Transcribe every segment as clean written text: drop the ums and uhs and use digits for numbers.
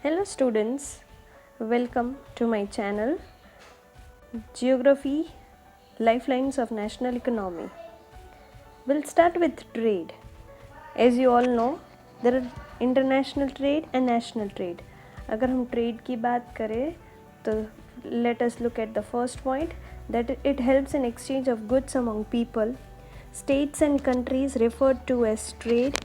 Hello students, welcome to my channel Geography Lifelines of National Economy. We'll start with trade. As you all know, there are international trade and national trade. अगर हम trade की बात करें तो let us look at the first point, that it helps in exchange of goods among people. States and countries referred to as trade.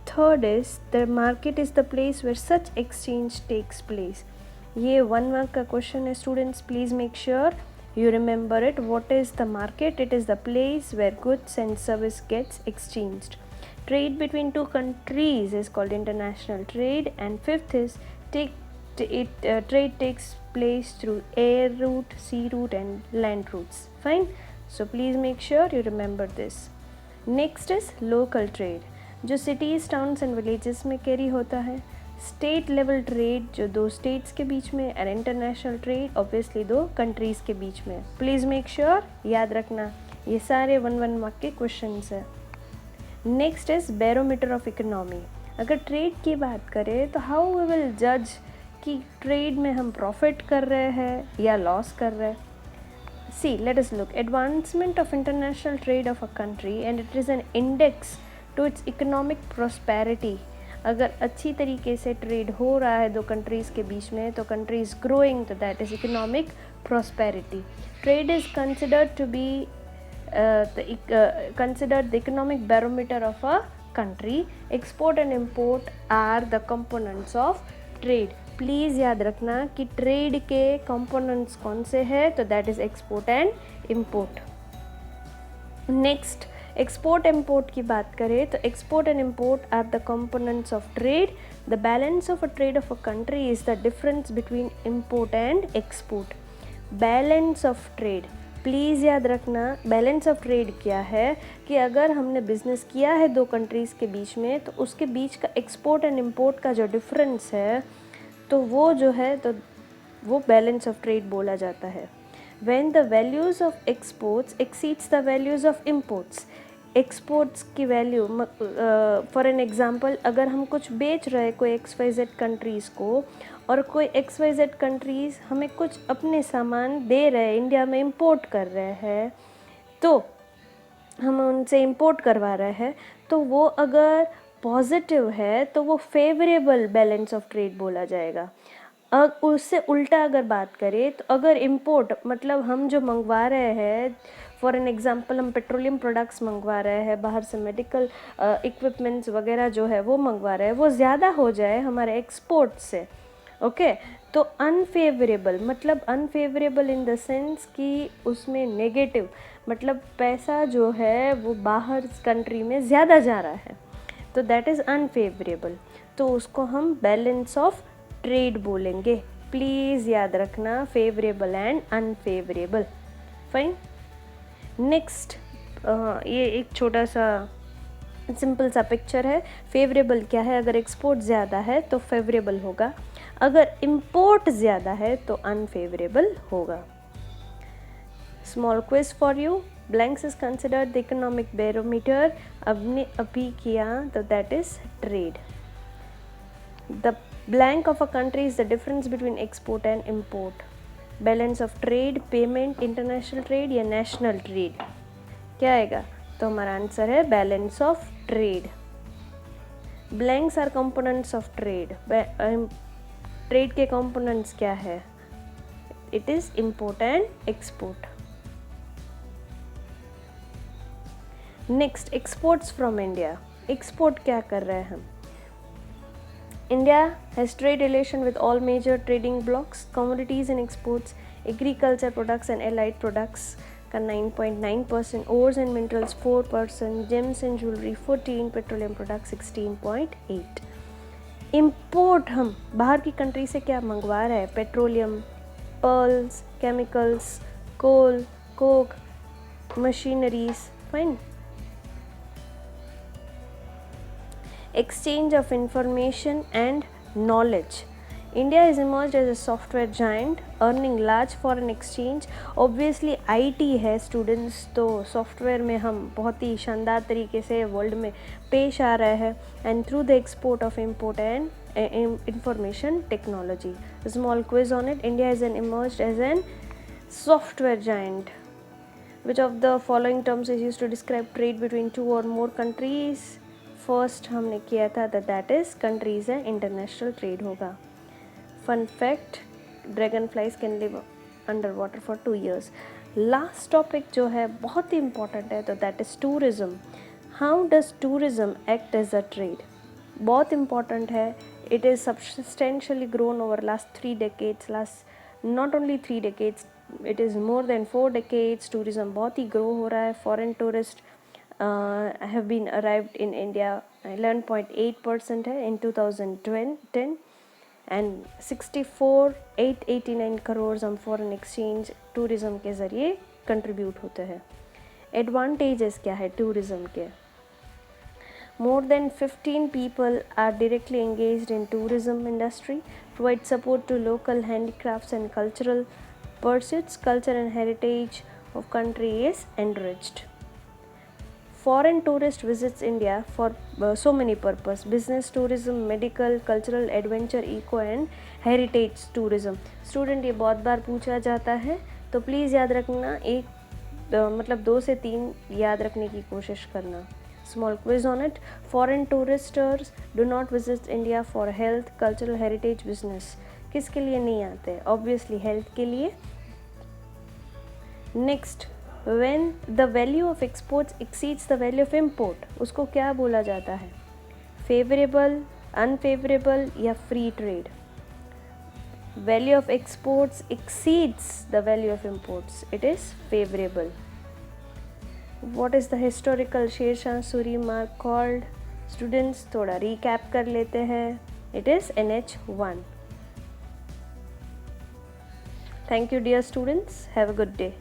Third is the market is the place where such exchange takes place. ये 1 mark का question है students, please make sure you remember it. What is the market? It is the place where goods and service gets exchanged. Trade between two countries is called international trade. And fifth is trade takes place through air route, sea route and land routes. Fine. So please make sure you remember this. Next is local trade, जो cities, towns and villages में carry होता है. State level trade जो दो states के बीच में, and international trade obviously दो countries के बीच में. Please make sure याद रखना, ये सारे 1 mark के questions हैं. Next is barometer of economy. अगर trade की बात करें तो how we will judge कि trade में हम profit कर रहे हैं या loss कर रहे हैं. See, let us look. Advancement of international trade of a country, and it is an index to its economic prosperity. अगर अच्छी तरीके से ट्रेड हो रहा है दो कंट्रीज़ के बीच में तो कंट्री इज़ ग्रोइंग, तो that is economic prosperity. Trade is considered to be considered the economic barometer of a country. Export and import are the components of trade. Please याद रखना कि ट्रेड के कंपोनेंट्स कौन से हैं, तो that is export and import. Next, export import की बात करें तो export and import are the components of trade. The balance of a trade of a country is the difference between import and export. Balance of trade, please याद रखना, balance of trade क्या है कि अगर हमने बिज़नेस किया है दो कंट्रीज़ के बीच में तो उसके बीच का एक्सपोर्ट एंड इम्पोर्ट का जो डिफरेंस है तो वो जो है तो वो बैलेंस ऑफ ट्रेड बोला जाता है. When the values of exports exceeds the values of imports, exports की वैल्यू, फॉर एन एग्ज़ाम्पल अगर हम कुछ बेच रहे हैं कोई XYZ कंट्रीज़ को और कोई XYZ कंट्रीज़ हमें कुछ अपने सामान दे रहे हैं, इंडिया में इंपोर्ट कर रहे हैं, तो हम उनसे इंपोर्ट करवा रहे हैं, तो वो अगर पॉजिटिव है तो वो फेवरेबल बैलेंस ऑफ ट्रेड बोला जाएगा. उससे उल्टा अगर बात करें तो अगर इंपोर्ट मतलब हम जो मंगवा रहे हैं, फॉर एन एग्ज़ाम्पल हम पेट्रोलियम प्रोडक्ट्स मंगवा रहे हैं बाहर से, मेडिकल इक्विपमेंट्स वगैरह जो है वो मंगवा रहे हैं, वो ज़्यादा हो जाए हमारे एक्सपोर्ट से, ओके, तो अनफेवरेबल, मतलब अनफेवरेबल इन द सेंस कि उसमें नेगेटिव, मतलब पैसा जो है वो बाहर कंट्री में ज़्यादा जा रहा है, तो दैट इज़ अनफेवरेबल. तो उसको हम बैलेंस ऑफ ट्रेड बोलेंगे. प्लीज़ याद रखना, favourable and unfavourable. Fine. Next, ये एक छोटा सा सिंपल सा पिक्चर है. फेवरेबल क्या है, अगर एक्सपोर्ट ज़्यादा है तो फेवरेबल होगा, अगर इंपोर्ट ज़्यादा है तो अनफेवरेबल होगा. Small quiz for you. Blanks is considered the economic barometer. अभी किया तो that is trade. The blank of a country is the difference between export and import. Balance of trade, payment, international trade या national trade, क्या आएगा? तो हमारा answer है balance of trade. Blanks are components of trade. Trade के components क्या है? It is import and export. Next, exports from India. Export क्या कर रहे हैं हम? India has trade relation with all major trading blocks. Commodities and exports, agriculture products and allied products का 9.9%, ores and minerals 4%, gems and jewelry 14%, petroleum products 16.8%. Import हम बाहर की country से क्या मंगवा रहे हैं? Petroleum, pearls, chemicals, coal, coke, machineries. Fine. Exchange of information and knowledge. India has emerged as a software giant, earning large foreign exchange. Obviously IT है students, तो software में हम बहुत ही शानदार तरीके से वर्ल्ड में पेश आ रहे हैं. And through the export of import and information technology. A small quiz on it. India is emerged as an software giant. Which of the following terms is used to describe trade between two or more countries? First हमने किया था that is countries है, international trade होगा. Fun fact, dragonflies can live underwater for 2 years. Last topic जो है बहुत ही important है, तो that is tourism. How does tourism act as a trade? बहुत important है. It is substantially grown over last 3 decades. Not only 3 decades, it is more than 4 decades. Tourism बहुत ही grow हो रहा है. Foreign tourists have been arrived in India 11.8% है in 2010 and 64,889 crores हम foreign exchange tourism के ज़रिए contribute होते हैं. Advantages क्या है tourism के? More than 15 people are directly engaged in tourism industry, provide support to local handicrafts and cultural pursuits. Culture and heritage of country is enriched. Foreign tourist visits India for so many purposes: business tourism, medical, cultural, adventure, eco and heritage tourism. Student ये बहुत बार पूछा जाता है, तो please याद रखना, मतलब 2 से 3 याद रखने की कोशिश करना. Small quiz on it. Foreign tourists do not visit India for health, cultural, heritage, business. किसके लिए नहीं आते? Obviously health के लिए. Next, when the value of exports exceeds the value of import, उसको क्या बोला जाता है? Favorable, unfavorable या free trade? Value of exports exceeds the value of imports, it is favorable. What is the historical Sher Shah Suri mark called? Students थोड़ा recap कर लेते हैं. It is NH1. Thank you dear students. Have a good day.